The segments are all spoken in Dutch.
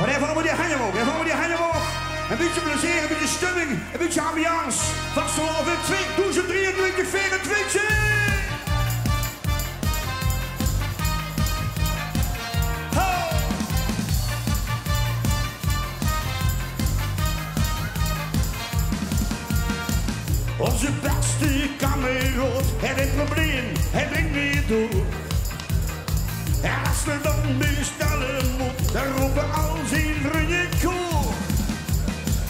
Maar even allemaal die handen omhoog, even allemaal die handen omhoog. Een beetje plezier, een beetje stemming, een beetje ambiance. Vast vanaf in 2023, 24. Onze beste kameraad, het een probleem, het brengt niet door. En als we dan bestellen moet, dan roepen al zijn vrienden koor.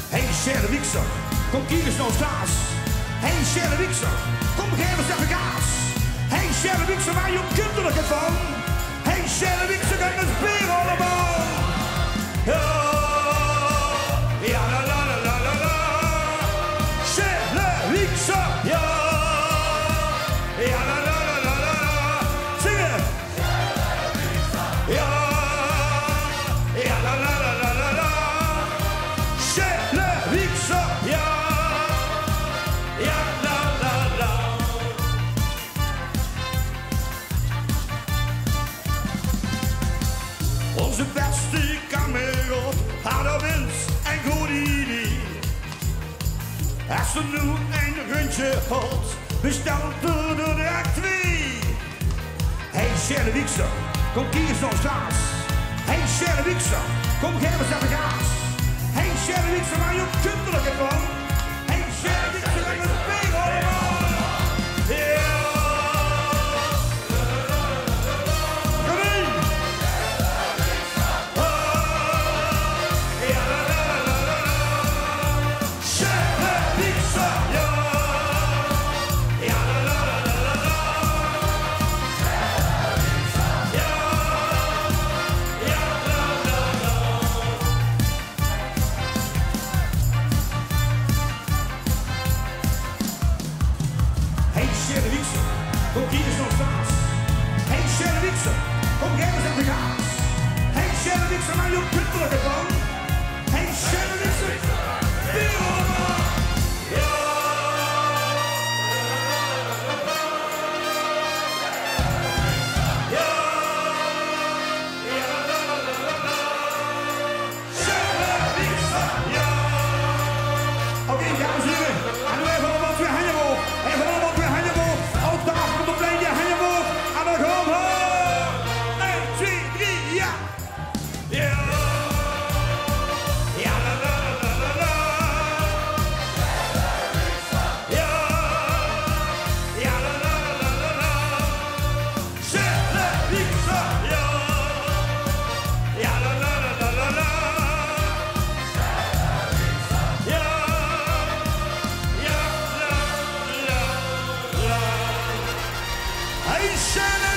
Hey Sherry Wixer, kom kijk eens naar ons glas. Hey Sherry Wixer, kom geef eens even gas. Hey Sherry Wixer, waar je kinderlijk van? Hey Sherry Wixer, kijk eens bier allemaal. Ja, ja la la la la la la. Sherry Wixer, ja, ja la la la la la. Zingen. Ja, ja la la la la la la. Sherry Wixer, ja, ja la la la. Onze beste kameraad had een winst en goed idee. Als ze nu een rundje had, bestelt er de twee. Hey Sherry Wixer, kom kijk eens naar ons glas. Hey Sherry Wixer, kom geef eens even gas. Hey Sherry Wixer, waar je kinderlijk van? Hey Sherry Wixer, kijk eens bier allemaal. Ja. Kom in. Ja la la la la la. Sherry Wixer, ja. Ja la la la la la la. Ja. Ja la la la. Hey Sherry Wixer, kom kijk eens naar ons glas. Hey Sherry Wixer, kom geef eens even gas. Hey Sherry Wixer, waar je kinderlijk van? Hey Sherry Wixer, bier allemaal. Ja. Ja. Ja la la la la la. Sherry Wixer, ja. Oké, dames en heren, en nu even allemaal twee handen omhoog. Even allemaal twee handen omhoog. Op tafel, op de plein, die handen omhoog. En dan gaan we. 1, 2, 3, ja. Ja. Ja la la la la la. Ja. Ja la la la la la. Sherry Wixer, ja. Ja la la la la la. Ja. Ja la la la. Hey Sherry